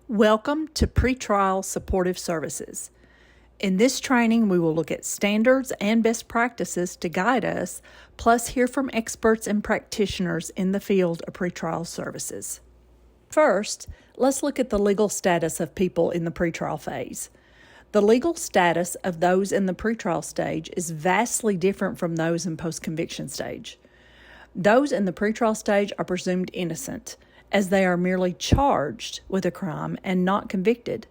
Welcome to Pretrial Supportive Services. In this training, we will look at standards and best practices to guide us, plus hear from experts and practitioners in the field of pretrial services. First, let's look at the legal status of people in the pretrial phase. The legal status of those in the pretrial stage is vastly different from those in post-conviction stage. Those in the pretrial stage are presumed innocent, as they are merely charged with a crime and not convicted.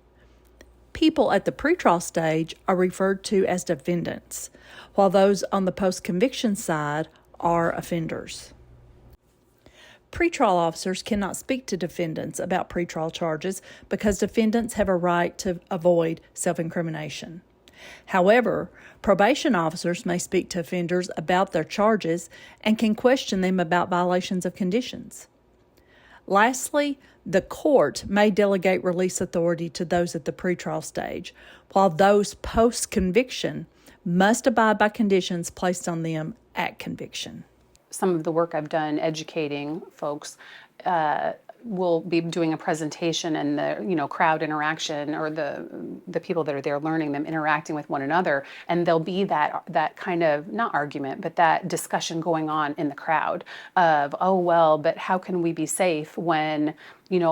People at the pretrial stage are referred to as defendants, while those on the post-conviction side are offenders. Pretrial officers cannot speak to defendants about pretrial charges because defendants have a right to avoid self-incrimination. However, probation officers may speak to offenders about their charges and can question them about violations of conditions. Lastly, the court may delegate release authority to those at the pretrial stage, while those post-conviction must abide by conditions placed on them at conviction. Some of the work I've done educating folks will be doing a presentation, and the crowd interaction, or the people that are there learning, them interacting with one another, and there'll be that kind of, not argument, but that discussion going on in the crowd of, oh well, but how can we be safe when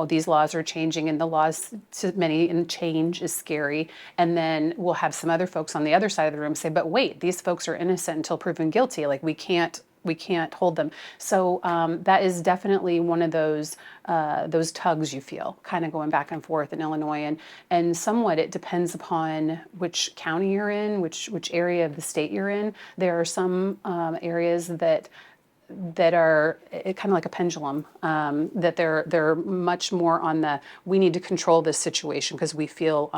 these laws are changing, and the laws to many, and change is scary. And then we'll have some other folks on the other side of the room say, but wait, these folks are innocent until proven guilty. Like we can't hold them. So that is definitely one of those tugs you feel, kind of going back and forth in Illinois, and somewhat it depends upon which county you're in, which area of the state you're in. There are some areas that are kind of like a pendulum, that they're much more on the, we need to control this situation because we feel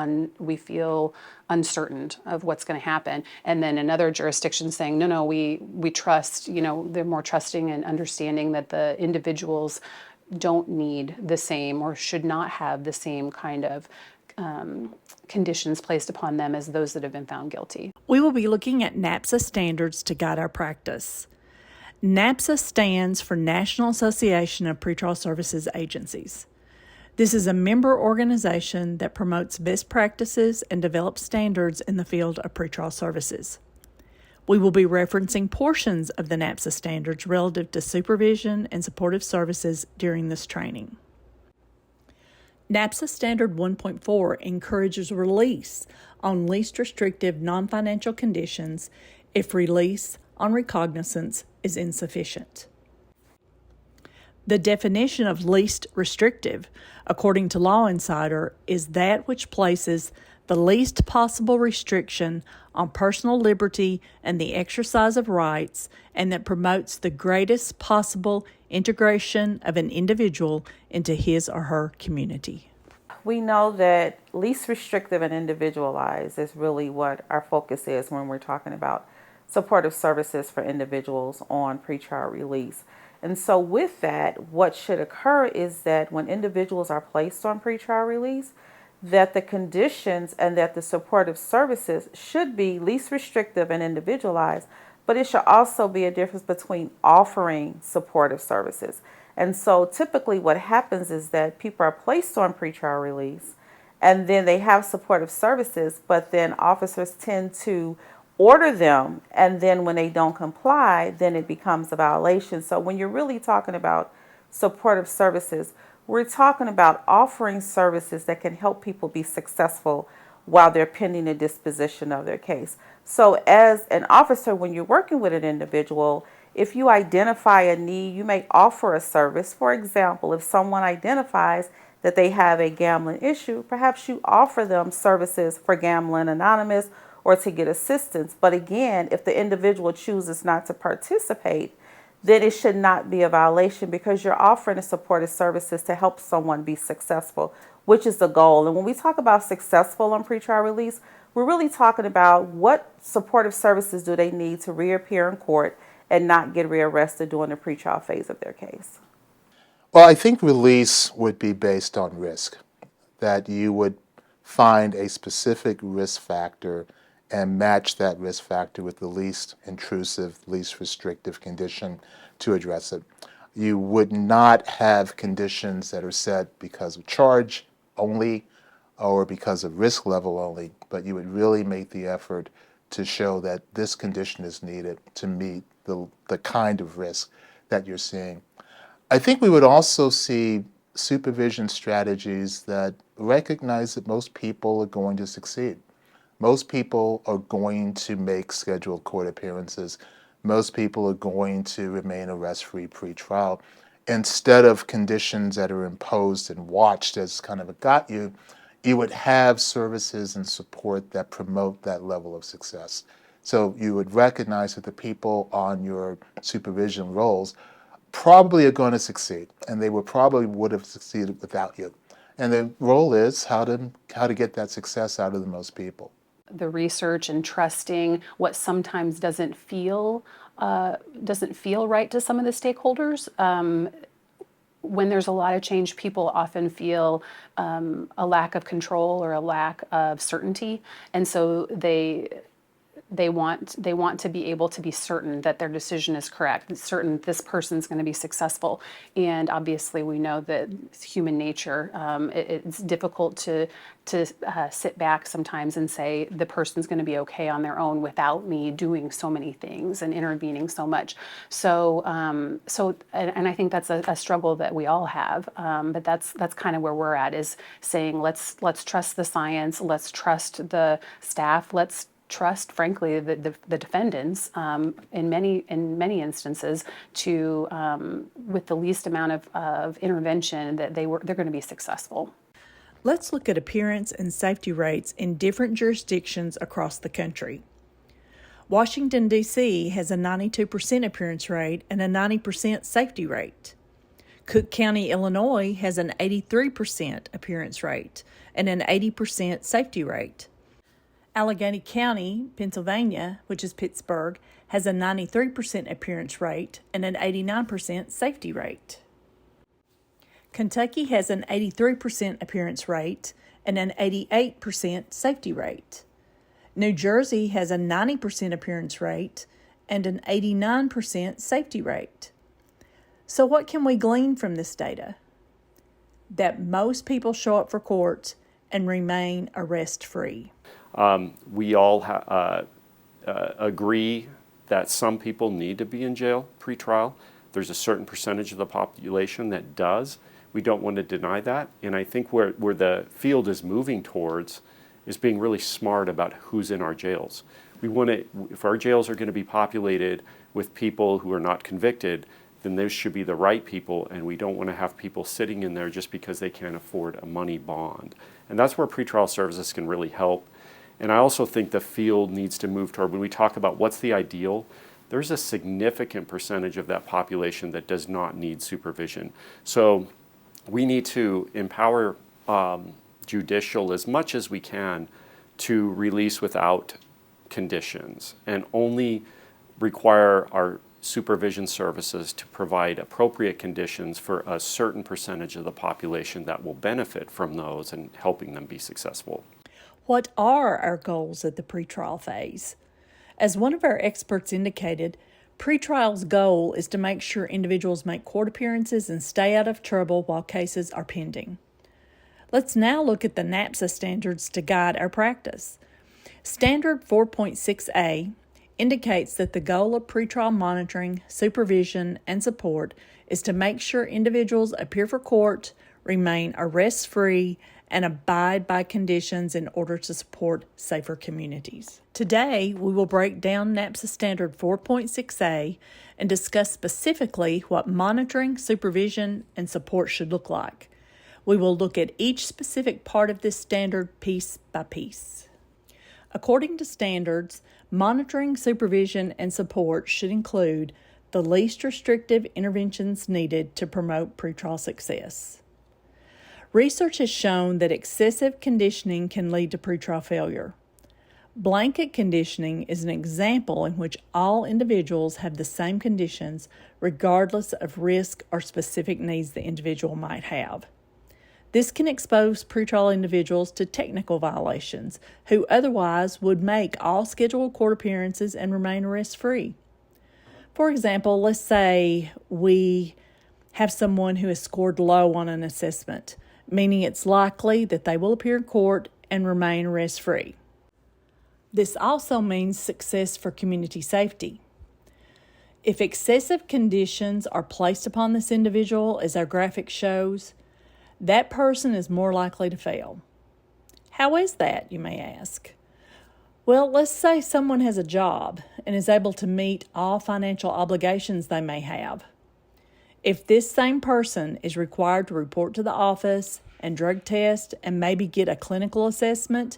uncertain of what's going to happen. And then another jurisdiction saying, no, we trust, they're more trusting and understanding that the individuals don't need the same, or should not have the same kind of conditions placed upon them as those that have been found guilty. We will be looking at NAPSA standards to guide our practice. NAPSA stands for National Association of Pretrial Services Agencies. This is a member organization that promotes best practices and develops standards in the field of pretrial services. We will be referencing portions of the NAPSA standards relative to supervision and supportive services during this training. NAPSA Standard 1.4 encourages release on least restrictive non-financial conditions if release on recognizance is insufficient. The definition of least restrictive, according to Law Insider, is that which places the least possible restriction on personal liberty and the exercise of rights, and that promotes the greatest possible integration of an individual into his or her community. We know that least restrictive and individualized is really what our focus is when we're talking about supportive services for individuals on pretrial release. And so with that, what should occur is that when individuals are placed on pretrial release, that the conditions and that the supportive services should be least restrictive and individualized, but it should also be a difference between offering supportive services. And so typically what happens is that people are placed on pretrial release, and then they have supportive services, but then officers tend to order them, and then when they don't comply, then it becomes a violation. So when you're really talking about supportive services, we're talking about offering services that can help people be successful while they're pending the disposition of their case. So as an officer, when you're working with an individual, if you identify a need, you may offer a service. For example, if someone identifies that they have a gambling issue, perhaps you offer them services for Gambling Anonymous or to get assistance. But again, if the individual chooses not to participate, then it should not be a violation, because you're offering a supportive services to help someone be successful, which is the goal. And when we talk about successful on pretrial release, we're really talking about what supportive services do they need to reappear in court and not get rearrested during the pretrial phase of their case. Well, I think release would be based on risk, that you would find a specific risk factor and match that risk factor with the least intrusive, least restrictive condition to address it. You would not have conditions that are set because of charge only or because of risk level only, but you would really make the effort to show that this condition is needed to meet the kind of risk that you're seeing. I think we would also see supervision strategies that recognize that most people are going to succeed. Most people are going to make scheduled court appearances. Most people are going to remain arrest-free pre-trial. Instead of conditions that are imposed and watched as kind of a got you, you would have services and support that promote that level of success. So you would recognize that the people on your supervision roles probably are going to succeed, and they would have succeeded without you. And the role is how to get that success out of the most people. The research and trusting what sometimes doesn't feel right to some of the stakeholders. When there's a lot of change, people often feel a lack of control or a lack of certainty, and so they want to be able to be certain that their decision is correct, certain this person's going to be successful. And obviously we know that it's human nature. It's difficult to sit back sometimes and say the person's going to be okay on their own without me doing so many things and intervening so much. So and I think that's a struggle that we all have. But that's kind of where we're at, is saying let's trust the science, let's trust the staff, let's trust, frankly, the defendants in many instances to with the least amount of intervention that they're going to be successful. Let's look at appearance and safety rates in different jurisdictions across the country. Washington, D.C. has a 92% appearance rate and a 90% safety rate. Cook County, Illinois has an 83% appearance rate and an 80% safety rate. Allegheny County, Pennsylvania, which is Pittsburgh, has a 93% appearance rate and an 89% safety rate. Kentucky has an 83% appearance rate and an 88% safety rate. New Jersey has a 90% appearance rate and an 89% safety rate. So what can we glean from this data? That most people show up for court and remain arrest-free. We all agree that some people need to be in jail pre-trial. There's a certain percentage of the population that does. We don't want to deny that. And I think where the field is moving towards is being really smart about who's in our jails. We want to, if our jails are going to be populated with people who are not convicted, then those should be the right people, and we don't want to have people sitting in there just because they can't afford a money bond. And that's where pretrial services can really help. And I also think the field needs to move toward, when we talk about what's the ideal, there's a significant percentage of that population that does not need supervision. So we need to empower judicial as much as we can to release without conditions and only require our supervision services to provide appropriate conditions for a certain percentage of the population that will benefit from those and helping them be successful. What are our goals at the pretrial phase? As one of our experts indicated, pretrial's goal is to make sure individuals make court appearances and stay out of trouble while cases are pending. Let's now look at the NAPSA standards to guide our practice. Standard 4.6a indicates that the goal of pretrial monitoring, supervision, and support is to make sure individuals appear for court, remain arrest-free, and abide by conditions in order to support safer communities. Today, we will break down NAPSA Standard 4.6a and discuss specifically what monitoring, supervision, and support should look like. We will look at each specific part of this standard piece by piece. According to standards, monitoring, supervision, and support should include the least restrictive interventions needed to promote pretrial success. Research has shown that excessive conditioning can lead to pretrial failure. Blanket conditioning is an example in which all individuals have the same conditions regardless of risk or specific needs the individual might have. This can expose pretrial individuals to technical violations who otherwise would make all scheduled court appearances and remain arrest-free. For example, let's say we have someone who has scored low on an assessment, meaning it's likely that they will appear in court and remain arrest-free. This also means success for community safety. If excessive conditions are placed upon this individual, as our graphic shows, that person is more likely to fail. How is that, you may ask? Well, let's say someone has a job and is able to meet all financial obligations they may have. If this same person is required to report to the office and drug test and maybe get a clinical assessment,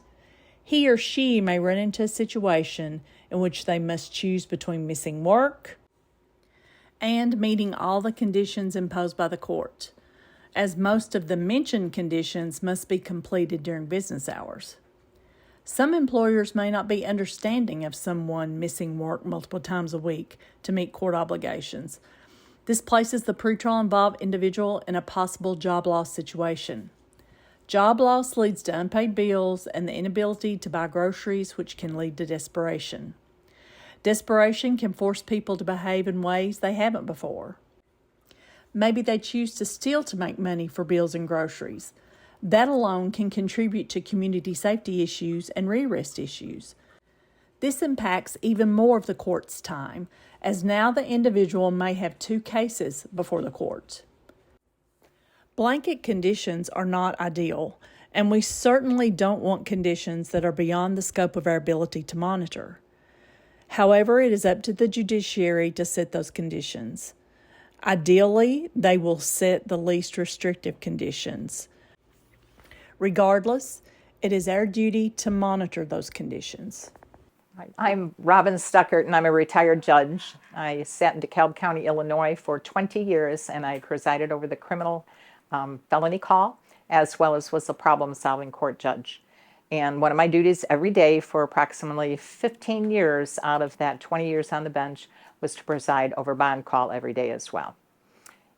he or she may run into a situation in which they must choose between missing work and meeting all the conditions imposed by the court, as most of the mentioned conditions must be completed during business hours. Some employers may not be understanding of someone missing work multiple times a week to meet court obligations. This places the pretrial involved individual in a possible job loss situation. Job loss leads to unpaid bills and the inability to buy groceries, which can lead to desperation. Desperation can force people to behave in ways they haven't before. Maybe they choose to steal to make money for bills and groceries. That alone can contribute to community safety issues and re-arrest issues. This impacts even more of the court's time, as now the individual may have 2 cases before the court. Blanket conditions are not ideal, and we certainly don't want conditions that are beyond the scope of our ability to monitor. However, it is up to the judiciary to set those conditions. Ideally, they will set the least restrictive conditions. Regardless, it is our duty to monitor those conditions. I'm Robin Stuckert, and I'm a retired judge. I sat in DeKalb County, Illinois for 20 years, and I presided over the criminal felony call, as well as was a problem-solving court judge. And one of my duties every day for approximately 15 years out of that 20 years on the bench was to preside over bond call every day as well.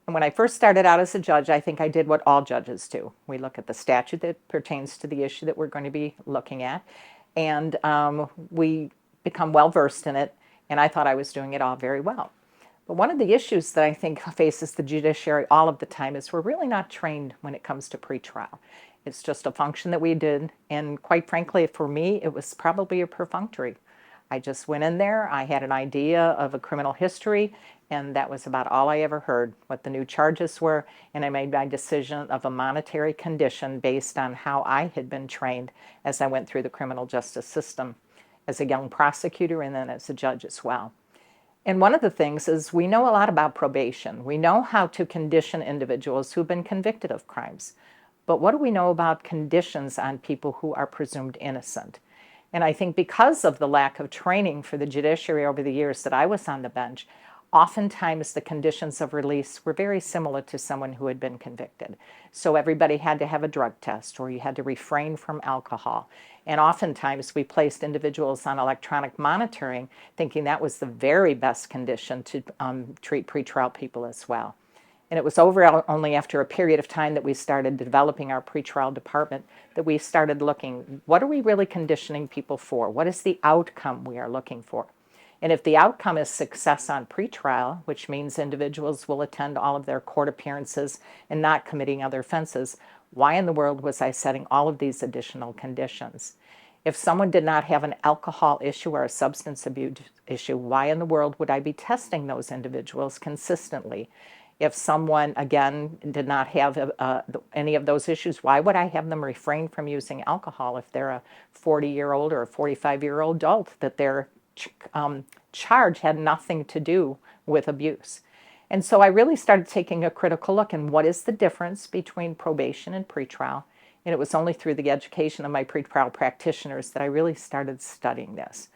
And when I first started out as a judge, I think I did what all judges do. We look at the statute that pertains to the issue that we're going to be looking at, and we become well-versed in it, and I thought I was doing it all very well. But one of the issues that I think faces the judiciary all of the time is we're really not trained when it comes to pretrial. It's just a function that we did, and quite frankly, for me, it was probably a perfunctory. I just went in there, I had an idea of a criminal history, and that was about all I ever heard, what the new charges were, and I made my decision of a monetary condition based on how I had been trained as I went through the criminal justice system as a young prosecutor and then as a judge as well. And one of the things is we know a lot about probation. We know how to condition individuals who've been convicted of crimes. But what do we know about conditions on people who are presumed innocent? And I think because of the lack of training for the judiciary over the years that I was on the bench, oftentimes the conditions of release were very similar to someone who had been convicted. So everybody had to have a drug test, or you had to refrain from alcohol. And oftentimes we placed individuals on electronic monitoring, thinking that was the very best condition to treat pretrial people as well. And it was only after a period of time that we started developing our pretrial department that we started looking, what are we really conditioning people for? What is the outcome we are looking for? And if the outcome is success on pretrial, which means individuals will attend all of their court appearances and not committing other offenses, why in the world was I setting all of these additional conditions? If someone did not have an alcohol issue or a substance abuse issue, why in the world would I be testing those individuals consistently? If someone, again, did not have any of those issues, why would I have them refrain from using alcohol if they're a 40-year-old or a 45-year-old adult that their charge had nothing to do with abuse? And so I really started taking a critical look in what is the difference between probation and pretrial. And it was only through the education of my pretrial practitioners that I really started studying this.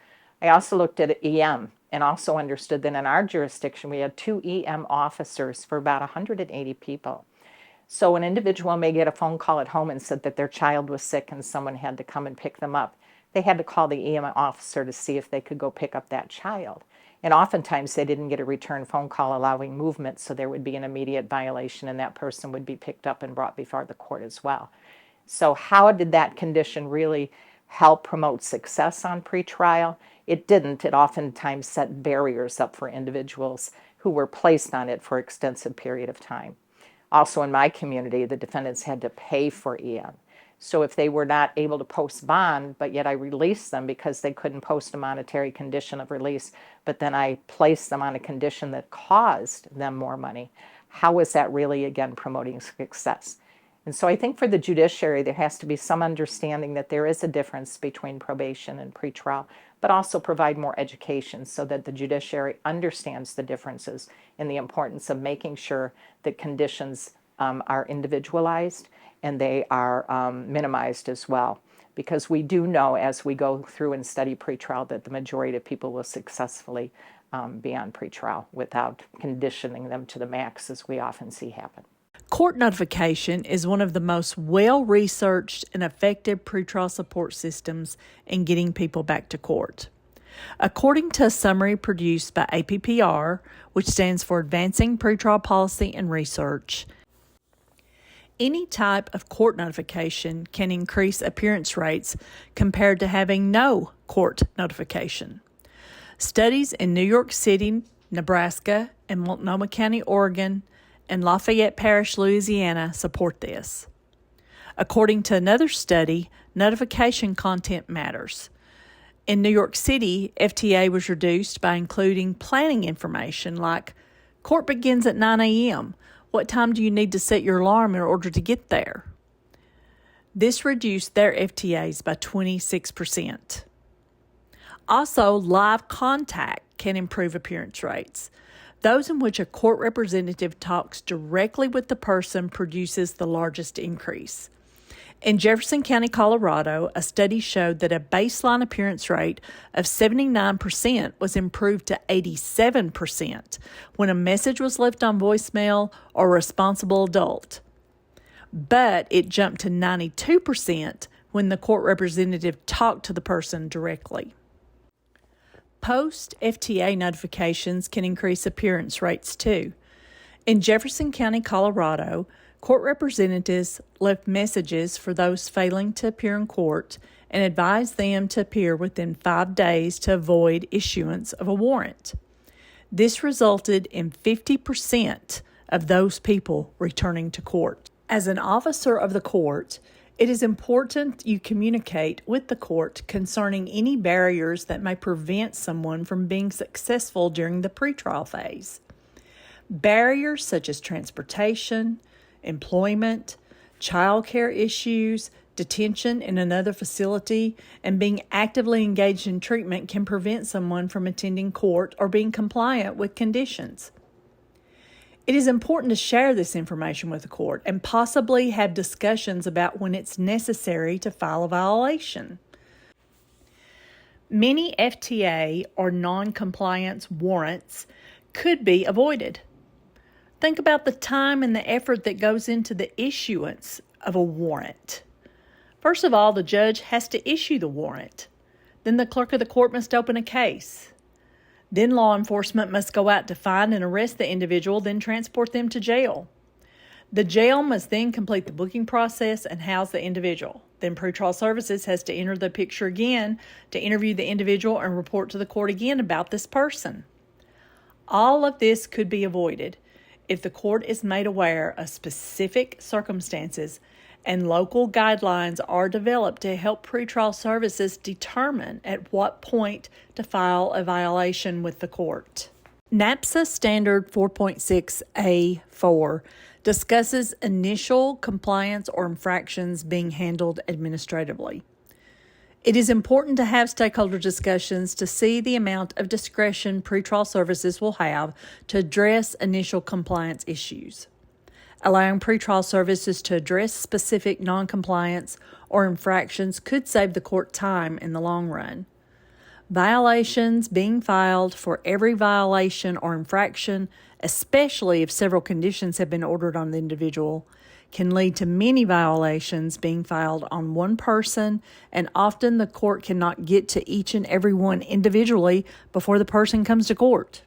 I also looked at EM and also understood that in our jurisdiction we had 2 EM officers for about 180 people. So an individual may get a phone call at home and said that their child was sick and someone had to come and pick them up. They had to call the EM officer to see if they could go pick up that child. And oftentimes they didn't get a return phone call allowing movement, so there would be an immediate violation and that person would be picked up and brought before the court as well. So how did that condition really help promote success on pretrial? It didn't. It oftentimes set barriers up for individuals who were placed on it for an extensive period of time. Also in my community, the defendants had to pay for EM. So if they were not able to post bond, but yet I released them because they couldn't post a monetary condition of release, but then I placed them on a condition that caused them more money, how is that really, again, promoting success? And so I think for the judiciary, there has to be some understanding that there is a difference between probation and pretrial, but also provide more education so that the judiciary understands the differences and the importance of making sure that conditions are individualized and they are minimized as well. Because we do know as we go through and study pretrial that the majority of people will successfully be on pretrial without conditioning them to the max, as we often see happen. Court notification is one of the most well-researched and effective pretrial support systems in getting people back to court. According to a summary produced by APPR, which stands for Advancing Pretrial Policy and Research, any type of court notification can increase appearance rates compared to having no court notification. Studies in New York City, Nebraska, and Multnomah County, Oregon, and Lafayette Parish, Louisiana support this. According to another study, notification content matters. In New York City, FTA was reduced by including planning information like, court begins at 9 a.m. What time do you need to set your alarm in order to get there? This reduced their FTAs by 26%. Also, live contact can improve appearance rates. Those in which a court representative talks directly with the person produces the largest increase. In Jefferson County, Colorado, a study showed that a baseline appearance rate of 79% was improved to 87% when a message was left on voicemail or a responsible adult. But it jumped to 92% when the court representative talked to the person directly. Post-FTA notifications can increase appearance rates too. In Jefferson County, Colorado, court representatives left messages for those failing to appear in court and advised them to appear within 5 days to avoid issuance of a warrant. This resulted in 50% of those people returning to court. As an officer of the court, it is important you communicate with the court concerning any barriers that may prevent someone from being successful during the pretrial phase. Barriers such as transportation, employment, child care issues, detention in another facility, and being actively engaged in treatment can prevent someone from attending court or being compliant with conditions. It is important to share this information with the court and possibly have discussions about when it's necessary to file a violation. Many FTA or non-compliance warrants could be avoided. Think about the time and the effort that goes into the issuance of a warrant. First of all, the judge has to issue the warrant. Then the clerk of the court must open a case. Then law enforcement must go out to find and arrest the individual, then transport them to jail. The jail must then complete the booking process and house the individual. Then pretrial services has to enter the picture again to interview the individual and report to the court again about this person. All of this could be avoided if the court is made aware of specific circumstances and local guidelines are developed to help pretrial services determine at what point to file a violation with the court. NAPSA Standard 4.6A4 discusses initial compliance or infractions being handled administratively. It is important to have stakeholder discussions to see the amount of discretion pretrial services will have to address initial compliance issues. Allowing pretrial services to address specific noncompliance or infractions could save the court time in the long run. Violations being filed for every violation or infraction, especially if several conditions have been ordered on the individual, can lead to many violations being filed on one person, and often the court cannot get to each and every one individually before the person comes to court.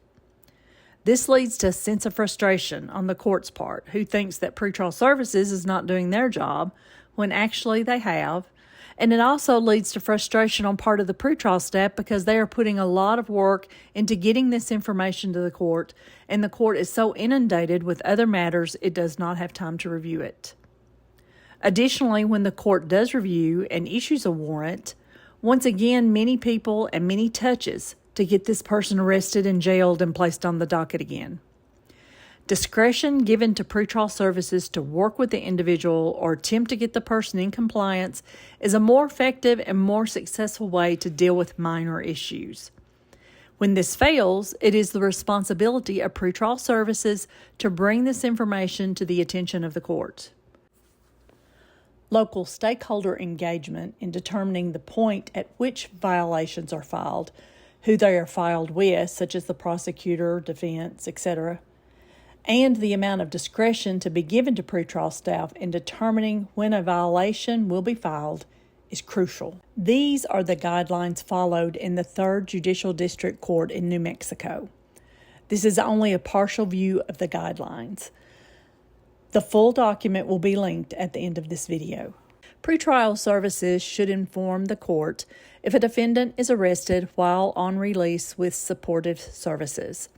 This leads to a sense of frustration on the court's part, who thinks that pretrial services is not doing their job when actually they have, And it also leads to frustration on part of the pretrial staff because they are putting a lot of work into getting this information to the court, and the court is so inundated with other matters it does not have time to review it. Additionally, when the court does review and issues a warrant, once again, many people and many touches to get this person arrested and jailed and placed on the docket again. Discretion given to pretrial services to work with the individual or attempt to get the person in compliance is a more effective and more successful way to deal with minor issues. When this fails, it is the responsibility of pretrial services to bring this information to the attention of the court. Local stakeholder engagement in determining the point at which violations are filed, who they are filed with, such as the prosecutor, defense, etc., and the amount of discretion to be given to pretrial staff in determining when a violation will be filed is crucial. These are the guidelines followed in the 3rd Judicial District Court in New Mexico. This is only a partial view of the guidelines. The full document will be linked at the end of this video. Pretrial services should inform the court if a defendant is arrested while on release with supportive services.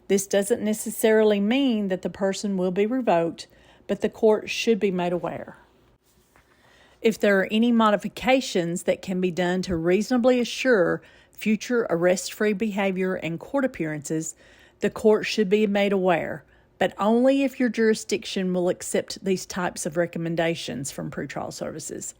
This doesn't necessarily mean that the person will be revoked, but the court should be made aware. If there are any modifications that can be done to reasonably assure future arrest-free behavior and court appearances, the court should be made aware, but only if your jurisdiction will accept these types of recommendations from pretrial services.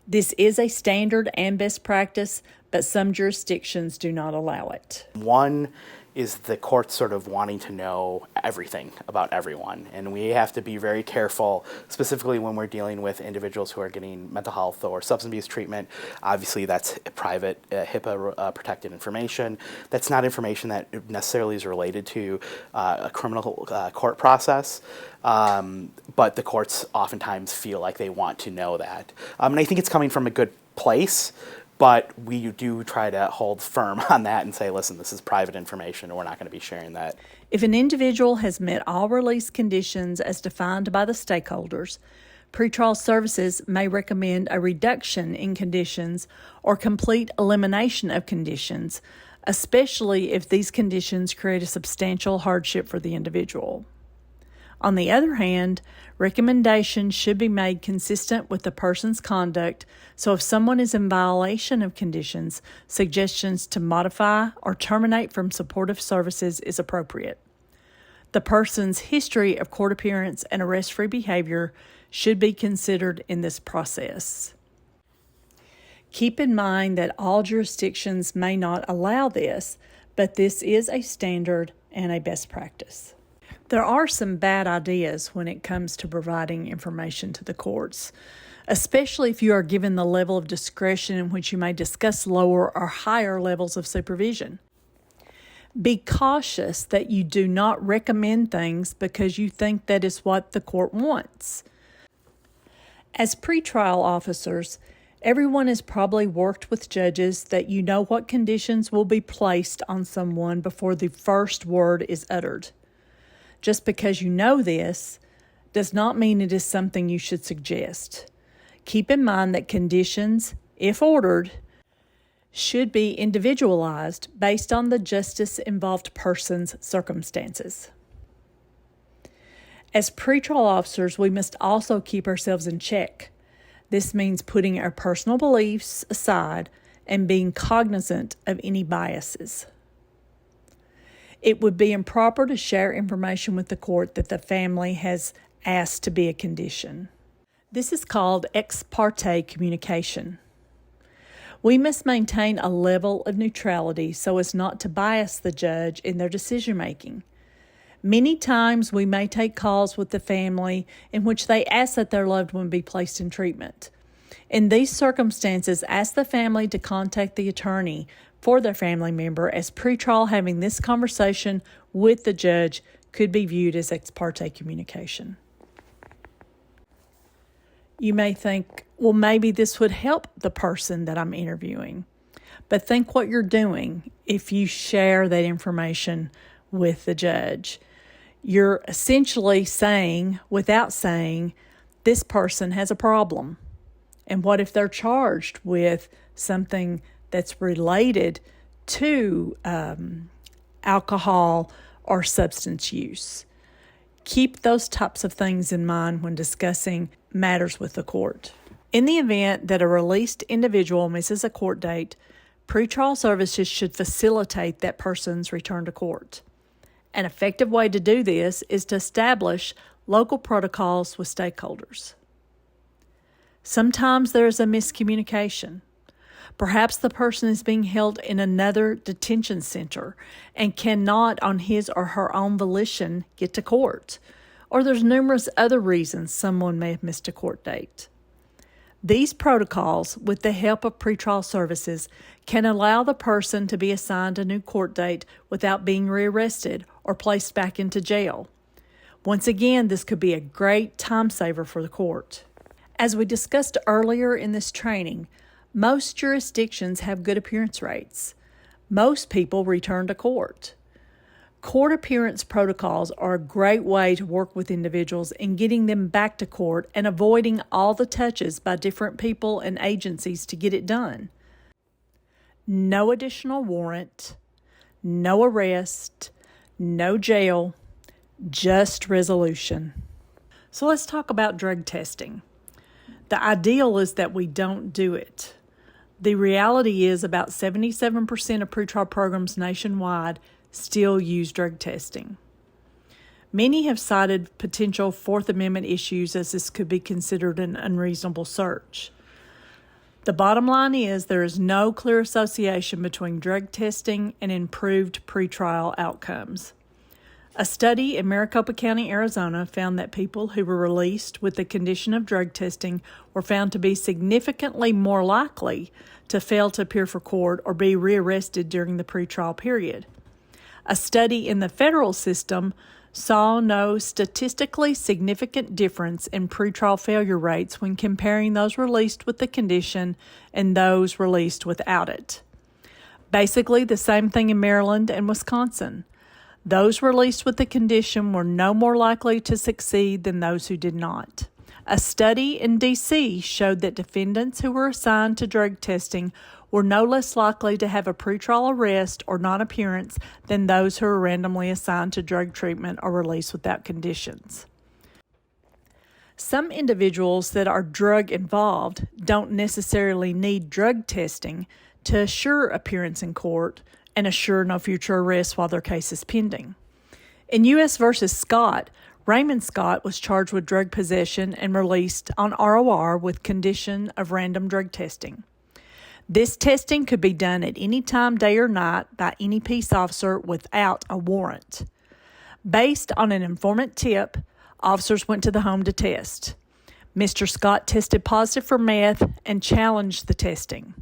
This is a standard and best practice, but some jurisdictions do not allow it. One is the court sort of wanting to know everything about everyone. And we have to be very careful, specifically when we're dealing with individuals who are getting mental health or substance abuse treatment. Obviously, that's private, HIPAA protected information. That's not information that necessarily is related to a criminal court process. But the courts oftentimes feel like they want to know that. And I think it's coming from a good place. But we do try to hold firm on that and say, listen, this is private information and we're not going to be sharing that. If an individual has met all release conditions as defined by the stakeholders, pretrial services may recommend a reduction in conditions or complete elimination of conditions, especially if these conditions create a substantial hardship for the individual. On the other hand, recommendations should be made consistent with the person's conduct, so if someone is in violation of conditions, suggestions to modify or terminate from supportive services is appropriate. The person's history of court appearance and arrest-free behavior should be considered in this process. Keep in mind that all jurisdictions may not allow this, but this is a standard and a best practice. There are some bad ideas when it comes to providing information to the courts, especially if you are given the level of discretion in which you may discuss lower or higher levels of supervision. Be cautious that you do not recommend things because you think that is what the court wants. As pretrial officers, everyone has probably worked with judges that you know what conditions will be placed on someone before the first word is uttered. Just because you know this does not mean it is something you should suggest. Keep in mind that conditions, if ordered, should be individualized based on the justice-involved person's circumstances. As pretrial officers, we must also keep ourselves in check. This means putting our personal beliefs aside and being cognizant of any biases. It would be improper to share information with the court that the family has asked to be a condition. This is called ex parte communication. We must maintain a level of neutrality so as not to bias the judge in their decision-making. Many times we may take calls with the family in which they ask that their loved one be placed in treatment. In these circumstances, ask the family to contact the attorney for their family member, as pretrial having this conversation with the judge could be viewed as ex parte communication. You may think, well, maybe this would help the person that I'm interviewing. But think what you're doing if you share that information with the judge. You're essentially saying, without saying, this person has a problem. And what if they're charged with something that's related to alcohol or substance use? Keep those types of things in mind when discussing matters with the court. In the event that a released individual misses a court date, pretrial services should facilitate that person's return to court. An effective way to do this is to establish local protocols with stakeholders. Sometimes there is a miscommunication. Perhaps the person is being held in another detention center and cannot, on his or her own volition, get to court. Or there's numerous other reasons someone may have missed a court date. These protocols, with the help of pretrial services, can allow the person to be assigned a new court date without being rearrested or placed back into jail. Once again, this could be a great time saver for the court. As we discussed earlier in this training, most jurisdictions have good appearance rates. Most people return to court. Court appearance protocols are a great way to work with individuals in getting them back to court and avoiding all the touches by different people and agencies to get it done. No additional warrant, no arrest, no jail, just resolution. So let's talk about drug testing. The ideal is that we don't do it. The reality is about 77% of pretrial programs nationwide still use drug testing. Many have cited potential Fourth Amendment issues as this could be considered an unreasonable search. The bottom line is there is no clear association between drug testing and improved pretrial outcomes. A study in Maricopa County, Arizona, found that people who were released with the condition of drug testing were found to be significantly more likely to fail to appear for court or be rearrested during the pretrial period. A study in the federal system saw no statistically significant difference in pretrial failure rates when comparing those released with the condition and those released without it. Basically, the same thing in Maryland and Wisconsin. Those released with the condition were no more likely to succeed than those who did not. A study in D.C. showed that defendants who were assigned to drug testing were no less likely to have a pretrial arrest or non-appearance than those who were randomly assigned to drug treatment or released without conditions. Some individuals that are drug involved don't necessarily need drug testing to assure appearance in court and assure no future arrests while their case is pending. In U.S. v. Scott, Raymond Scott was charged with drug possession and released on ROR with condition of random drug testing. This testing could be done at any time, day or night, by any peace officer without a warrant. Based on an informant tip, officers went to the home to test. Mr. Scott tested positive for meth and challenged the testing.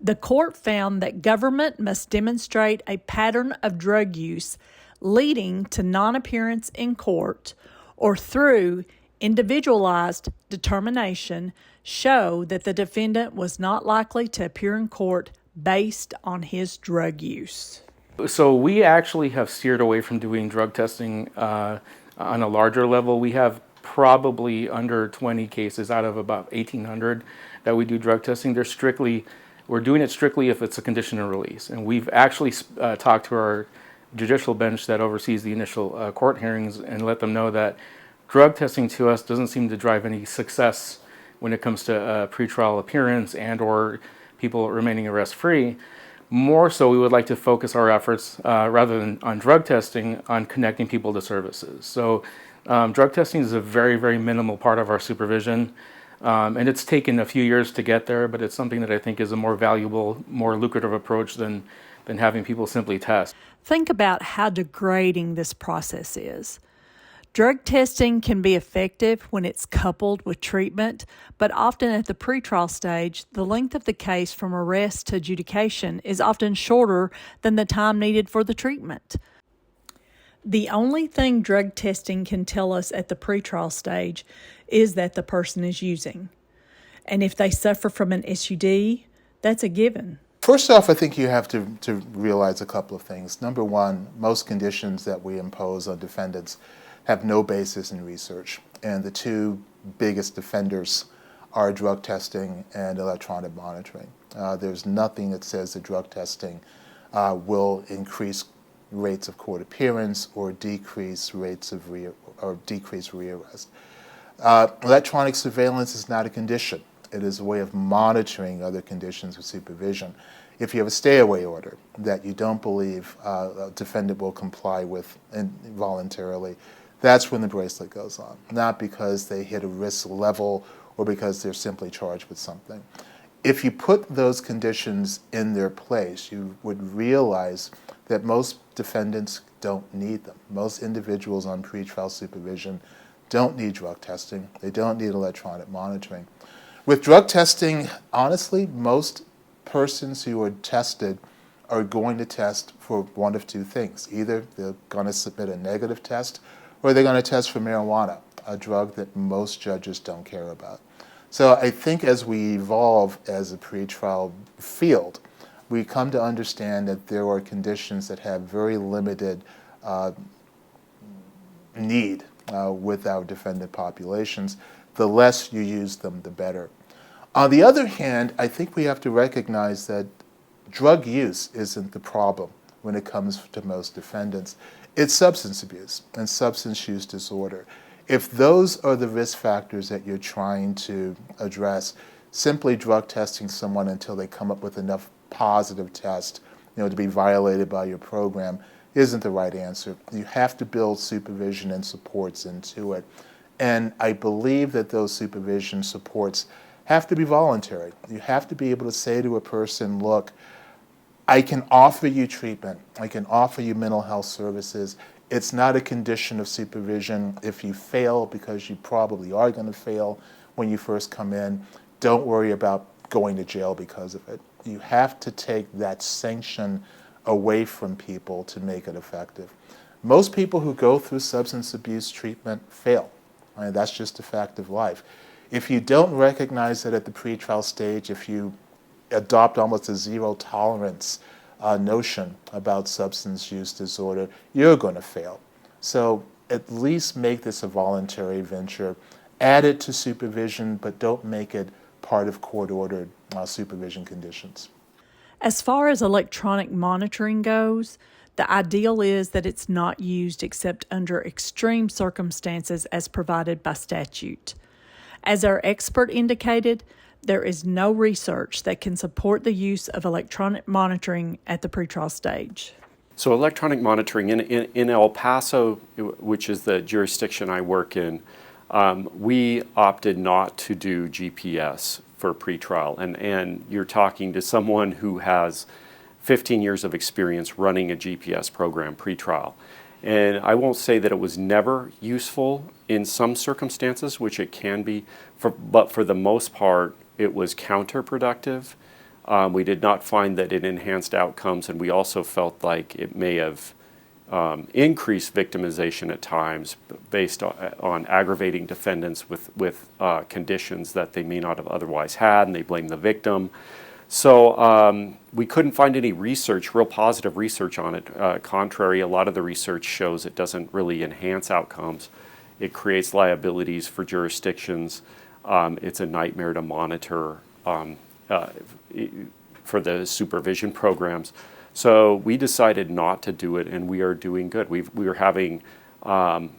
The court found that government must demonstrate a pattern of drug use leading to non-appearance in court or through individualized determination show that the defendant was not likely to appear in court based on his drug use. So we actually have steered away from doing drug testing on a larger level. We have probably under 20 cases out of about 1,800 that we do drug testing. We're doing it strictly if it's a condition of release. And we've actually talked to our judicial bench that oversees the initial court hearings and let them know that drug testing to us doesn't seem to drive any success when it comes to pretrial appearance and or people remaining arrest-free. More so, we would like to focus our efforts, rather than on drug testing, on connecting people to services. So drug testing is a very, very minimal part of our supervision. And it's taken a few years to get there, but it's something that I think is a more valuable, more lucrative approach than having people simply test. Think about how degrading this process is. Drug testing can be effective when it's coupled with treatment, but often at the pretrial stage, the length of the case from arrest to adjudication is often shorter than the time needed for the treatment. The only thing drug testing can tell us at the pretrial stage is that the person is using. And if they suffer from an SUD, that's a given. First off, I think you have to realize a couple of things. Number one, most conditions that we impose on defendants have no basis in research. And the two biggest defenders are drug testing and electronic monitoring. There's nothing that says that drug testing will increase rates of court appearance or decrease rates of decrease rearrest. Electronic surveillance is not a condition. It is a way of monitoring other conditions with supervision. If you have a stay-away order that you don't believe a defendant will comply with voluntarily, that's when the bracelet goes on, not because they hit a risk level or because they're simply charged with something. If you put those conditions in their place, you would realize that most defendants don't need them. Most individuals on pretrial supervision don't need drug testing. They don't need electronic monitoring. With drug testing, honestly, most persons who are tested are going to test for one of two things. Either they're going to submit a negative test or they're going to test for marijuana, a drug that most judges don't care about. So I think as we evolve as a pretrial field, we come to understand that there are conditions that have very limited need with our defendant populations. The less you use them, the better. On the other hand, I think we have to recognize that drug use isn't the problem when it comes to most defendants. It's substance abuse and substance use disorder. If those are the risk factors that you're trying to address, simply drug testing someone until they come up with enough positive tests, to be violated by your program isn't the right answer. You have to build supervision and supports into it. And I believe that those supervision supports have to be voluntary. You have to be able to say to a person, look, I can offer you treatment. I can offer you mental health services. It's not a condition of supervision. If you fail, because you probably are going to fail when you first come in, don't worry about going to jail because of it. You have to take that sanction away from people to make it effective. Most people who go through substance abuse treatment fail. That's just a fact of life. If you don't recognize it at the pretrial stage, if you adopt almost a zero tolerance notion about substance use disorder, you're going to fail. So at least make this a voluntary venture. Add it to supervision, but don't make it part of court-ordered supervision conditions. As far as electronic monitoring goes, the ideal is that it's not used except under extreme circumstances as provided by statute. As our expert indicated, there is no research that can support the use of electronic monitoring at the pretrial stage. So electronic monitoring in El Paso, which is the jurisdiction I work in, we opted not to do GPS for pretrial. And you're talking to someone who has 15 years of experience running a GPS program pretrial. And I won't say that it was never useful in some circumstances, which it can be, but for the most part, it was counterproductive. We did not find that it enhanced outcomes, and we also felt like it may have increased victimization at times based on aggravating defendants with conditions that they may not have otherwise had, and they blame the victim. So we couldn't find any research, real positive research on it. Contrary, a lot of the research shows it doesn't really enhance outcomes. It creates liabilities for jurisdictions. It's a nightmare to monitor for the supervision programs. So we decided not to do it, and we are doing good. We are having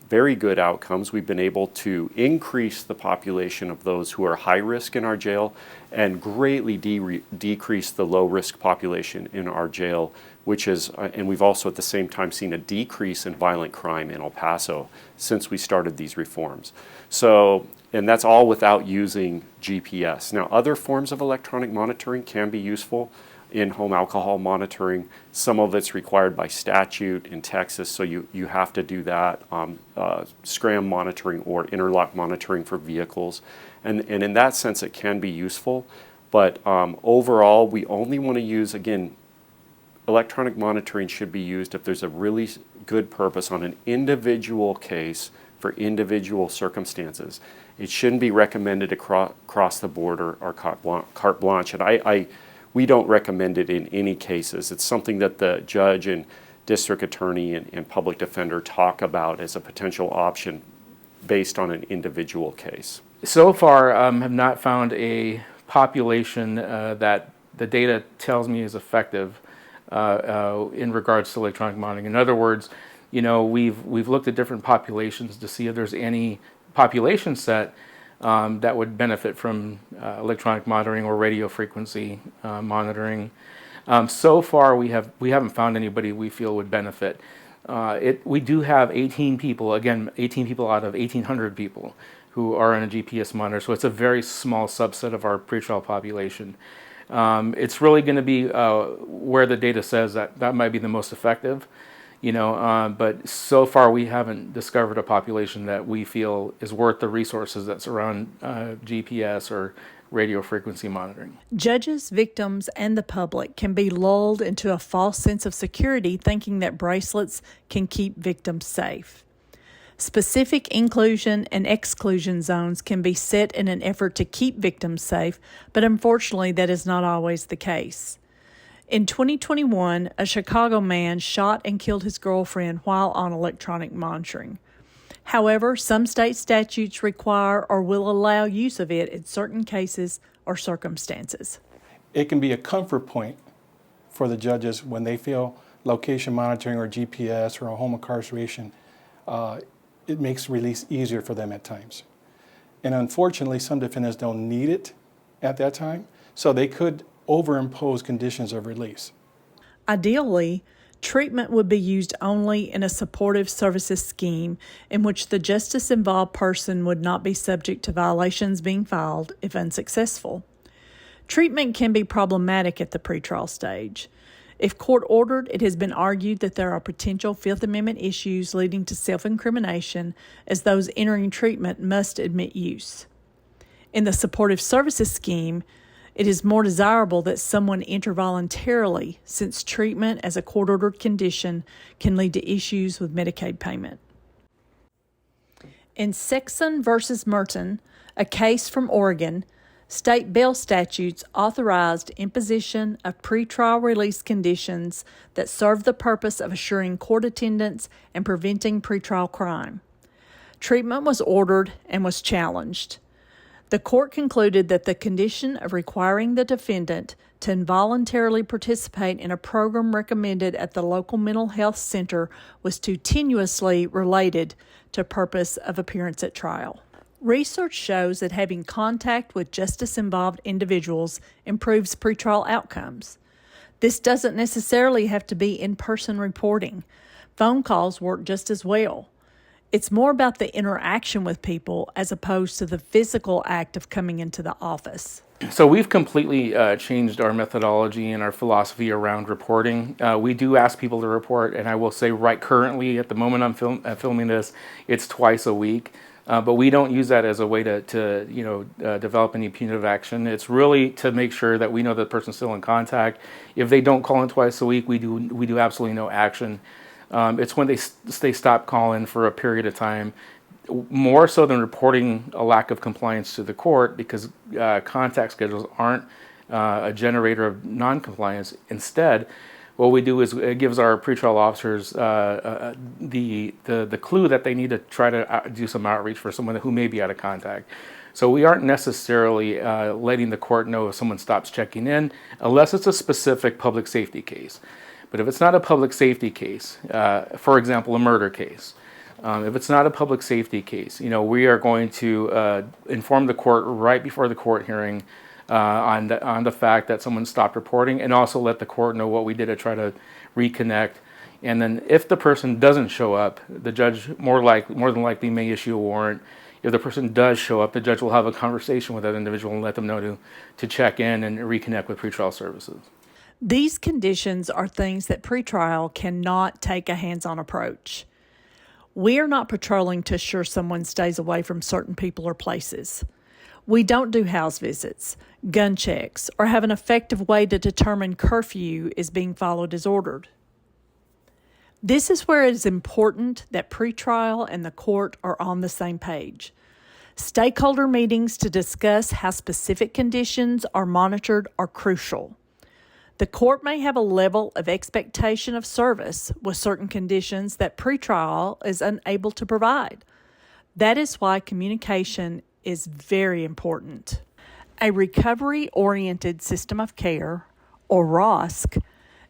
very good outcomes. We've been able to increase the population of those who are high risk in our jail and greatly decrease the low risk population in our jail, which is, and we've also at the same time seen a decrease in violent crime in El Paso since we started these reforms. So, and that's all without using GPS. Now, other forms of electronic monitoring can be useful. In-home alcohol monitoring, some of it's required by statute in Texas, so you have to do that. Scram monitoring or interlock monitoring for vehicles, and in that sense it can be useful, but overall we only want to use, again, electronic monitoring should be used if there's a really good purpose on an individual case for individual circumstances. It shouldn't be recommended across the board or carte blanche, and we don't recommend it in any cases. It's something that the judge and district attorney and public defender talk about as a potential option based on an individual case. So far, have not found a population that the data tells me is effective in regards to electronic monitoring. In other words, we've looked at different populations to see if there's any population set that would benefit from electronic monitoring or radio frequency monitoring. So far, we haven't found anybody we feel would benefit. We do have 18 people, again, 18 people out of 1,800 people who are on a GPS monitor, so it's a very small subset of our pretrial population. It's really going to be where the data says that might be the most effective, but so far we haven't discovered a population that we feel is worth the resources that surround GPS or radio frequency monitoring. Judges, victims, and the public can be lulled into a false sense of security thinking that bracelets can keep victims safe. Specific inclusion and exclusion zones can be set in an effort to keep victims safe, but unfortunately that is not always the case. In 2021, a Chicago man shot and killed his girlfriend while on electronic monitoring. However, some state statutes require or will allow use of it in certain cases or circumstances. It can be a comfort point for the judges when they feel location monitoring or GPS or a home incarceration, it makes release easier for them at times. And unfortunately, some defendants don't need it at that time, so they could overimpose conditions of release. Ideally, treatment would be used only in a supportive services scheme in which the justice-involved person would not be subject to violations being filed if unsuccessful. Treatment can be problematic at the pretrial stage. If court-ordered, it has been argued that there are potential Fifth Amendment issues leading to self-incrimination, as those entering treatment must admit use. In the supportive services scheme, it is more desirable that someone enter voluntarily, since treatment as a court-ordered condition can lead to issues with Medicaid payment. In Sexton v. Merton, a case from Oregon, state bail statutes authorized imposition of pretrial release conditions that serve the purpose of assuring court attendance and preventing pretrial crime. Treatment was ordered and was challenged. The court concluded that the condition of requiring the defendant to involuntarily participate in a program recommended at the local mental health center was too tenuously related to purpose of appearance at trial. Research shows that having contact with justice-involved individuals improves pretrial outcomes. This doesn't necessarily have to be in-person reporting. Phone calls work just as well. It's more about the interaction with people as opposed to the physical act of coming into the office. So we've completely changed our methodology and our philosophy around reporting. We do ask people to report, and I will say right currently, at the moment I'm filming this, it's twice a week. But we don't use that as a way to develop any punitive action. It's really to make sure that we know the person's still in contact. If they don't call in twice a week, we do absolutely no action. It's when they stop calling for a period of time, more so than reporting a lack of compliance to the court, because contact schedules aren't a generator of non-compliance. Instead, what we do is it gives our pretrial officers the clue that they need to try to do some outreach for someone who may be out of contact. So we aren't necessarily letting the court know if someone stops checking in, unless it's a specific public safety case. But if it's not a public safety case, for example, a murder case, if it's not a public safety case, we are going to inform the court right before the court hearing on the fact that someone stopped reporting, and also let the court know what we did to try to reconnect. And then if the person doesn't show up, the judge more than likely may issue a warrant. If the person does show up, the judge will have a conversation with that individual and let them know to check in and reconnect with pretrial services. These conditions are things that pretrial cannot take a hands-on approach. We are not patrolling to assure someone stays away from certain people or places. We don't do house visits, gun checks, or have an effective way to determine curfew is being followed as ordered. This is where it is important that pretrial and the court are on the same page. Stakeholder meetings to discuss how specific conditions are monitored are crucial. The court may have a level of expectation of service with certain conditions that pretrial is unable to provide. That is why communication is very important. A recovery-oriented system of care, or ROSC,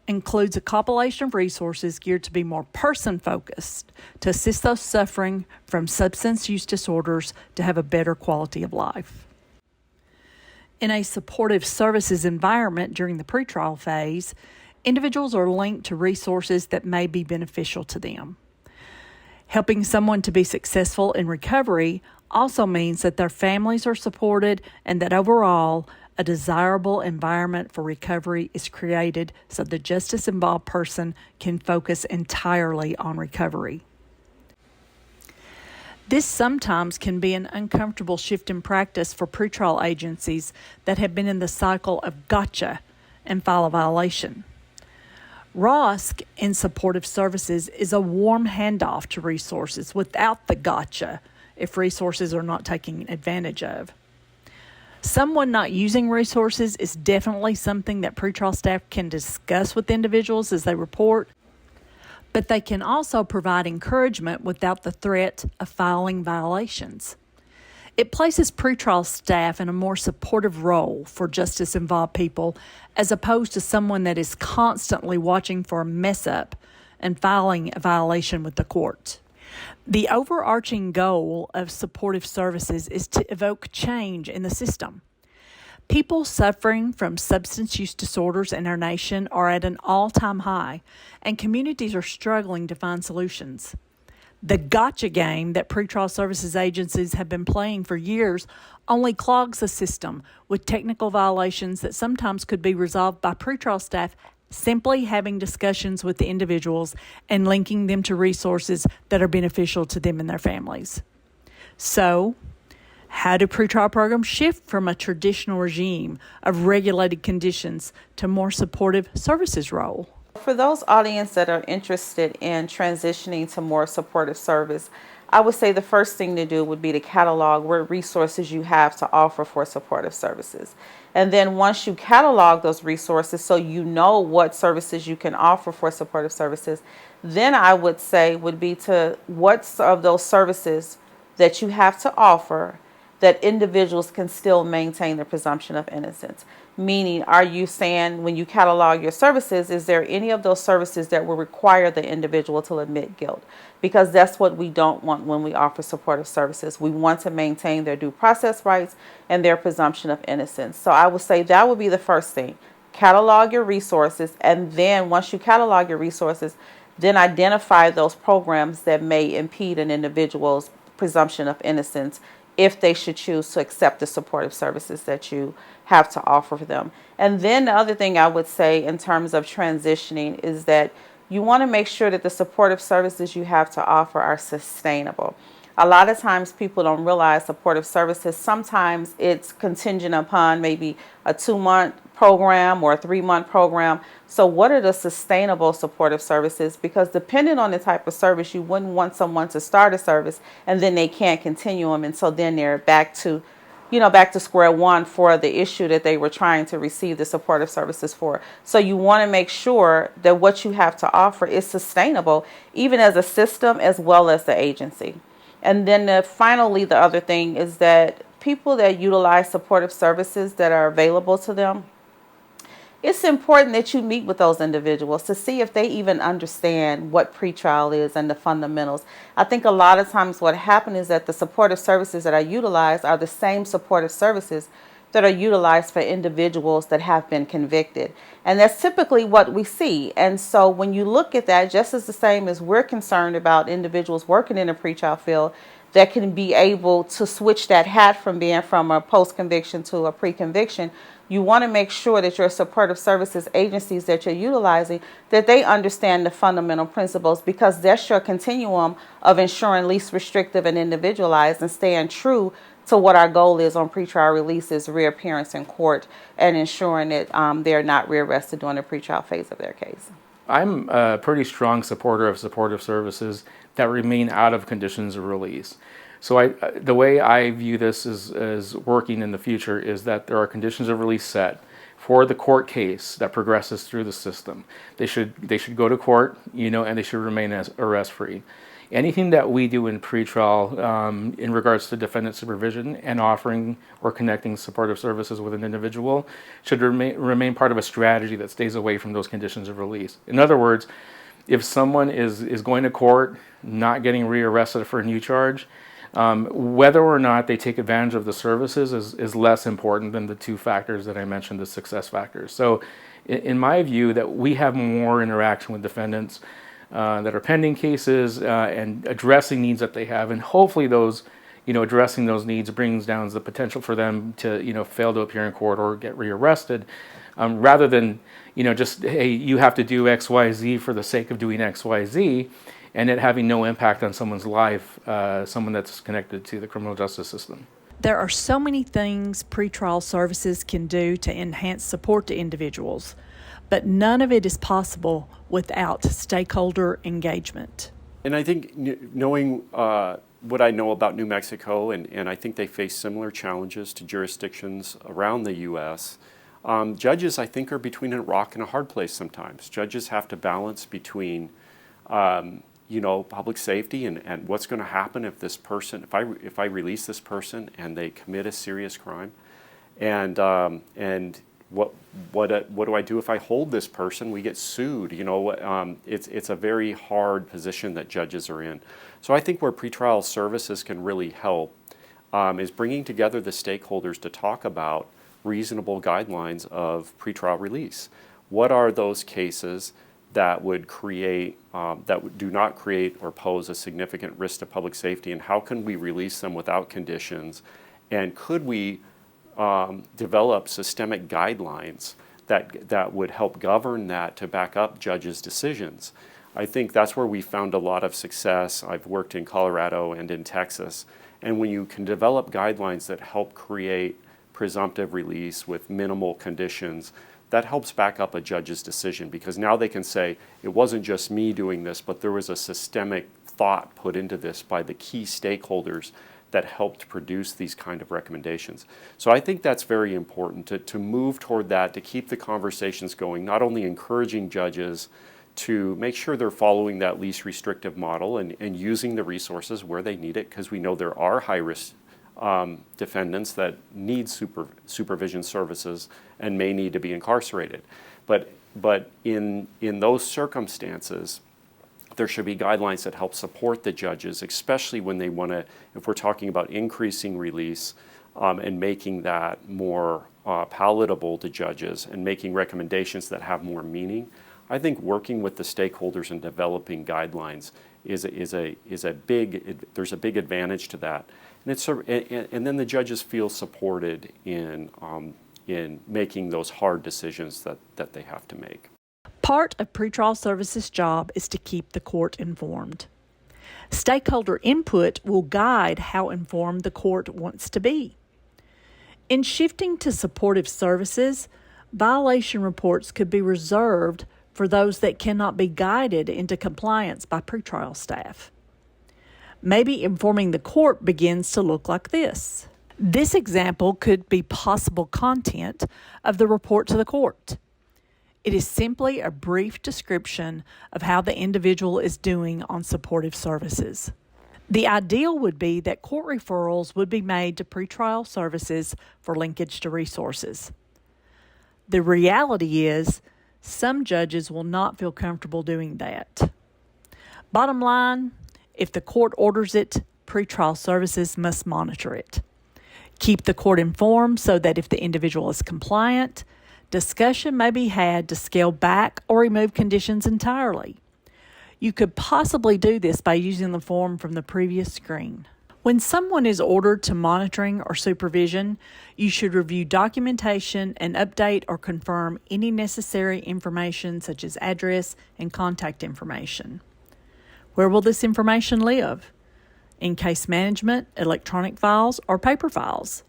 includes a compilation of resources geared to be more person-focused to assist those suffering from substance use disorders to have a better quality of life. In a supportive services environment during the pretrial phase, individuals are linked to resources that may be beneficial to them. Helping someone to be successful in recovery also means that their families are supported and that overall, a desirable environment for recovery is created so the justice-involved person can focus entirely on recovery. This sometimes can be an uncomfortable shift in practice for pretrial agencies that have been in the cycle of gotcha and file a violation. ROSC in supportive services is a warm handoff to resources without the gotcha if resources are not taken advantage of. Someone not using resources is definitely something that pretrial staff can discuss with individuals as they report, but they can also provide encouragement without the threat of filing violations. It places pretrial staff in a more supportive role for justice-involved people as opposed to someone that is constantly watching for a mess-up and filing a violation with the court. The overarching goal of supportive services is to evoke change in the system. People suffering from substance use disorders in our nation are at an all-time high, and communities are struggling to find solutions. The gotcha game that pretrial services agencies have been playing for years only clogs the system with technical violations that sometimes could be resolved by pretrial staff simply having discussions with the individuals and linking them to resources that are beneficial to them and their families. So, how do pretrial programs shift from a traditional regime of regulated conditions to more supportive services role? For those audience that are interested in transitioning to more supportive service, I would say the first thing to do would be to catalog what resources you have to offer for supportive services. And then once you catalog those resources so you know what services you can offer for supportive services, then I would say would be to what of those services that you have to offer that individuals can still maintain the presumption of innocence. Meaning, are you saying when you catalog your services, is there any of those services that will require the individual to admit guilt? Because that's what we don't want when we offer supportive services. We want to maintain their due process rights and their presumption of innocence. So I would say that would be the first thing. Catalog your resources, and then once you catalog your resources, then identify those programs that may impede an individual's presumption of innocence if they should choose to accept the supportive services that you have to offer for them. And then the other thing I would say in terms of transitioning is that you want to make sure that the supportive services you have to offer are sustainable. A lot of times people don't realize supportive services, sometimes it's contingent upon maybe a 2-month program or a 3-month program. So what are the sustainable supportive services? Because depending on the type of service, you wouldn't want someone to start a service and then they can't continue them. And so then they're back to square one for the issue that they were trying to receive the supportive services for. So you want to make sure that what you have to offer is sustainable, even as a system as well as the agency. And then finally, the other thing is that people that utilize supportive services that are available to them, it's important that you meet with those individuals to see if they even understand what pretrial is and the fundamentals. I think a lot of times what happens is that the supportive services that are utilized are the same supportive services that are utilized for individuals that have been convicted. And that's typically what we see. And so when you look at that, just as the same as we're concerned about individuals working in a pretrial field that can be able to switch that hat from being from a post-conviction to a pre-conviction, you want to make sure that your supportive services agencies that you're utilizing, that they understand the fundamental principles, because that's your continuum of ensuring least restrictive and individualized and staying true to what our goal is on pretrial release is reappearance in court and ensuring that they're not rearrested during the pretrial phase of their case. I'm a pretty strong supporter of supportive services that remain out of conditions of release. So the way I view this as working in the future is that there are conditions of release set for the court case that progresses through the system. They should go to court, and they should remain as arrest free. anything that we do in pretrial in regards to defendant supervision and offering or connecting supportive services with an individual should remain part of a strategy that stays away from those conditions of release. In other words, if someone is going to court, not getting rearrested for a new charge, whether or not they take advantage of the services is less important than the two factors that I mentioned, the success factors. So in my view, that we have more interaction with defendants that are pending cases and addressing needs that they have, and hopefully those, addressing those needs brings down the potential for them to, fail to appear in court or get rearrested, rather than, just, hey, you have to do X, Y, Z for the sake of doing X, Y, Z, and it having no impact on someone's life, someone that's connected to the criminal justice system. There are so many things pretrial services can do to enhance support to individuals, but none of it is possible without stakeholder engagement. And I think knowing what I know about New Mexico, and I think they face similar challenges to jurisdictions around the U.S., judges, I think, are between a rock and a hard place sometimes. Judges have to balance between public safety and what's going to happen if this person, if I release this person and they commit a serious crime, and what do I do if I hold this person? We get sued. It's a very hard position that judges are in. So I think where pretrial services can really help is bringing together the stakeholders to talk about reasonable guidelines of pretrial release. What are those cases that would create, do not create or pose a significant risk to public safety, and how can we release them without conditions? And could we develop systemic guidelines that would help govern that to back up judges' decisions? I think that's where we found a lot of success. I've worked in Colorado and in Texas, and when you can develop guidelines that help create presumptive release with minimal conditions, that helps back up a judge's decision, because now they can say, it wasn't just me doing this, but there was a systemic thought put into this by the key stakeholders that helped produce these kind of recommendations. So I think that's very important to move toward that, to keep the conversations going, not only encouraging judges to make sure they're following that least restrictive model and using the resources where they need it, because we know there are high-risk defendants that need supervision services and may need to be incarcerated. But in those circumstances, there should be guidelines that help support the judges, especially when they want to, if we're talking about increasing release and making that more palatable to judges and making recommendations that have more meaning. I think working with the stakeholders and developing guidelines there's a big advantage to that. And then the judges feel supported in making those hard decisions that they have to make. Part of pretrial services' job is to keep the court informed. Stakeholder input will guide how informed the court wants to be. In shifting to supportive services, violation reports could be reserved for those that cannot be guided into compliance by pretrial staff. Maybe informing the court begins to look like this. This example could be possible content of the report to the court. It is simply a brief description of how the individual is doing on supportive services. The ideal would be that court referrals would be made to pretrial services for linkage to resources. The reality is, some judges will not feel comfortable doing that. Bottom line, if the court orders it, pretrial services must monitor it. Keep the court informed so that if the individual is compliant, discussion may be had to scale back or remove conditions entirely. You could possibly do this by using the form from the previous screen. When someone is ordered to monitoring or supervision, you should review documentation and update or confirm any necessary information such as address and contact information. Where will this information live? In case management, electronic files, or paper files?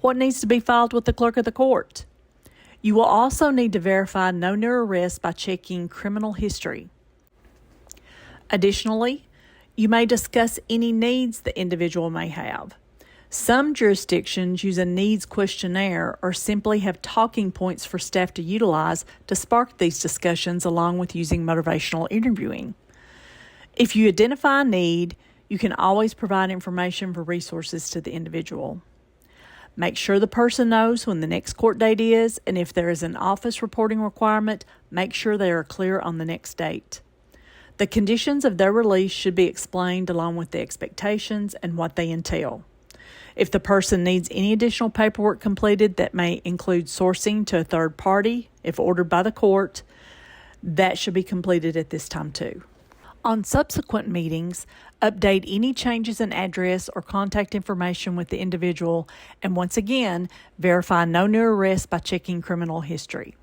What needs to be filed with the clerk of the court? You will also need to verify no new arrests by checking criminal history. Additionally, you may discuss any needs the individual may have. Some jurisdictions use a needs questionnaire or simply have talking points for staff to utilize to spark these discussions, along with using motivational interviewing. If you identify a need, you can always provide information for resources to the individual. Make sure the person knows when the next court date is, and if there is an office reporting requirement, make sure they are clear on the next date. The conditions of their release should be explained along with the expectations and what they entail. If the person needs any additional paperwork completed that may include sourcing to a third party, if ordered by the court, that should be completed at this time too. On subsequent meetings, update any changes in address or contact information with the individual, and once again, verify no new arrests by checking criminal history.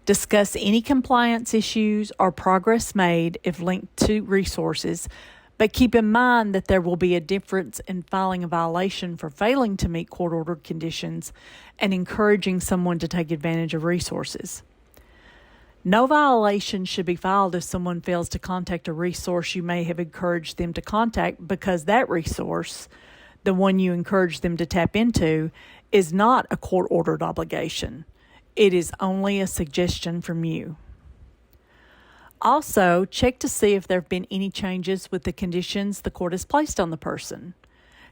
Discuss any compliance issues or progress made if linked to resources, but keep in mind that there will be a difference in filing a violation for failing to meet court-ordered conditions and encouraging someone to take advantage of resources. No violation should be filed if someone fails to contact a resource you may have encouraged them to contact because that resource, the one you encouraged them to tap into, is not a court-ordered obligation. It is only a suggestion from you. Also, check to see if there have been any changes with the conditions the court has placed on the person.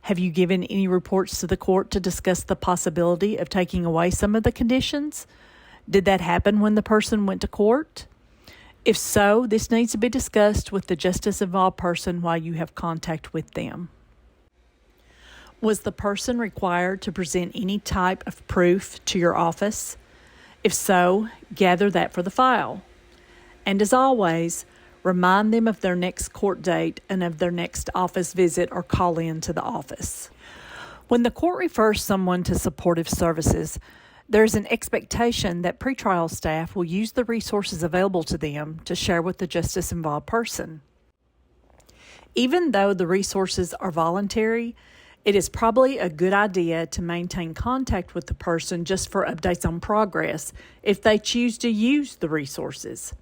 Have you given any reports to the court to discuss the possibility of taking away some of the conditions? Did that happen when the person went to court? If so, this needs to be discussed with the justice-involved person while you have contact with them. Was the person required to present any type of proof to your office? If so, gather that for the file. And as always, remind them of their next court date and of their next office visit or call in to the office. When the court refers someone to supportive services, there's an expectation that pretrial staff will use the resources available to them to share with the justice-involved person. Even though the resources are voluntary, it is probably a good idea to maintain contact with the person just for updates on progress if they choose to use the resources.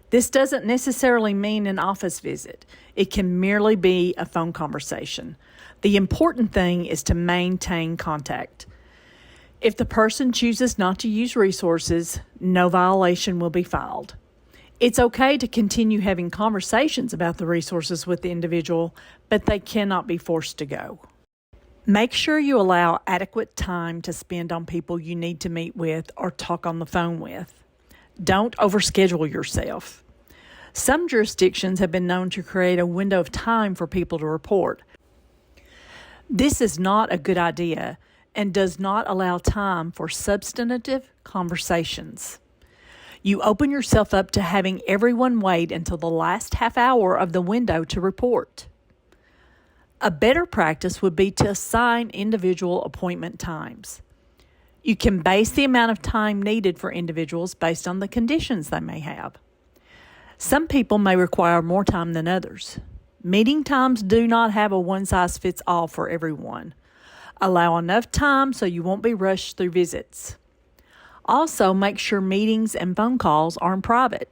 This doesn't necessarily mean an office visit. It can merely be a phone conversation. The important thing is to maintain contact. If the person chooses not to use resources, no violation will be filed. It's okay to continue having conversations about the resources with the individual, but they cannot be forced to go. Make sure you allow adequate time to spend on people you need to meet with or talk on the phone with. Don't overschedule yourself. Some jurisdictions have been known to create a window of time for people to report. This is not a good idea and does not allow time for substantive conversations. You open yourself up to having everyone wait until the last half hour of the window to report. A better practice would be to assign individual appointment times. You can base the amount of time needed for individuals based on the conditions they may have. Some people may require more time than others. Meeting times do not have a one-size-fits-all for everyone. Allow enough time so you won't be rushed through visits. Also, make sure meetings and phone calls are in private.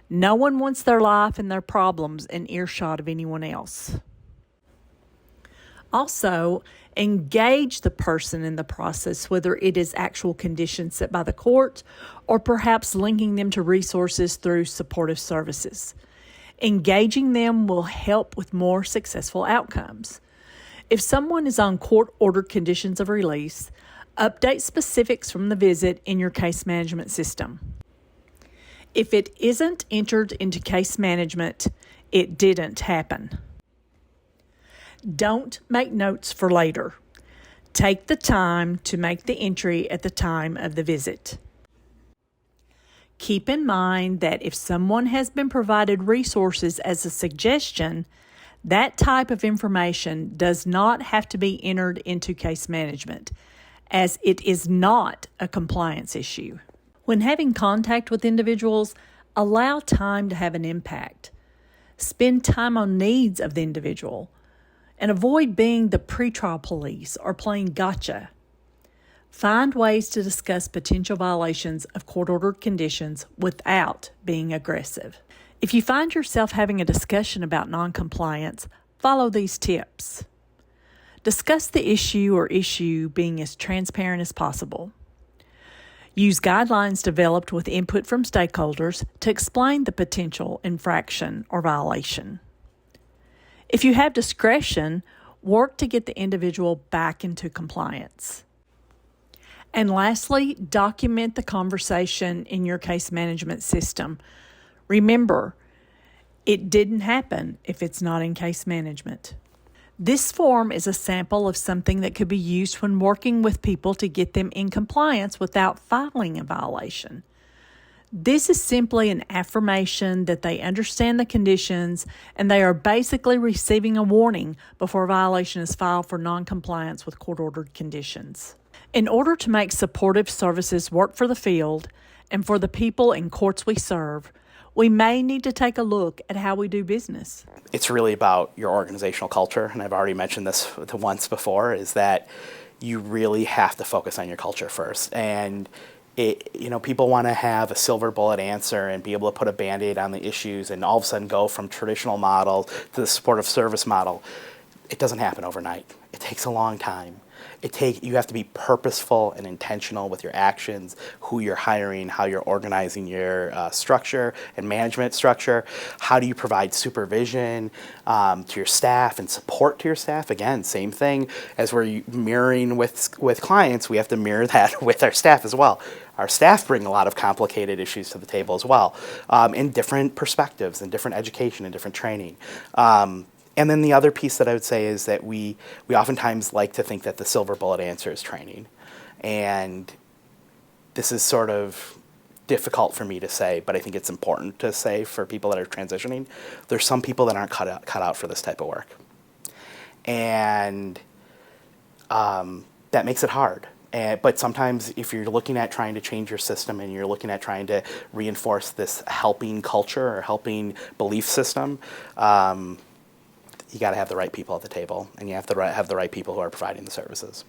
No one wants their life and their problems in earshot of anyone else. Also, engage the person in the process, whether it is actual conditions set by the court or perhaps linking them to resources through supportive services. Engaging them will help with more successful outcomes. If someone is on court-ordered conditions of release, update specifics from the visit in your case management system. If it isn't entered into case management, it didn't happen. Don't make notes for later. Take the time to make the entry at the time of the visit. Keep in mind that if someone has been provided resources as a suggestion, that type of information does not have to be entered into case management, as it is not a compliance issue. When having contact with individuals, allow time to have an impact. Spend time on needs of the individual, and avoid being the pretrial police or playing gotcha. Find ways to discuss potential violations of court-ordered conditions without being aggressive. If you find yourself having a discussion about noncompliance, follow these tips. Discuss the issue being as transparent as possible. Use guidelines developed with input from stakeholders to explain the potential infraction or violation. If you have discretion, work to get the individual back into compliance. And lastly, document the conversation in your case management system. Remember, it didn't happen if it's not in case management. This form is a sample of something that could be used when working with people to get them in compliance without filing a violation. This is simply an affirmation that they understand the conditions and they are basically receiving a warning before a violation is filed for noncompliance with court-ordered conditions. In order to make supportive services work for the field and for the people in courts we serve, we may need to take a look at how we do business. It's really about your organizational culture, and I've already mentioned this once before, is that you really have to focus on your culture first. And people want to have a silver bullet answer and be able to put a Band-Aid on the issues and all of a sudden go from traditional model to the supportive service model. It doesn't happen overnight. It takes a long time. You have to be purposeful and intentional with your actions, who you're hiring, how you're organizing your structure and management structure. How do you provide supervision to your staff and support to your staff? Again, same thing as we're mirroring with clients, we have to mirror that with our staff as well. Our staff bring a lot of complicated issues to the table as well, in different perspectives and different education and different training. And then the other piece that I would say is that we oftentimes like to think that the silver bullet answer is training. And this is sort of difficult for me to say, but I think it's important to say for people that are transitioning. There's some people that aren't cut out for this type of work. And that makes it hard. But sometimes if you're looking at trying to change your system and you're looking at trying to reinforce this helping culture or helping belief system, you got to have the right people at the table, and you have to have the right people who are providing the services.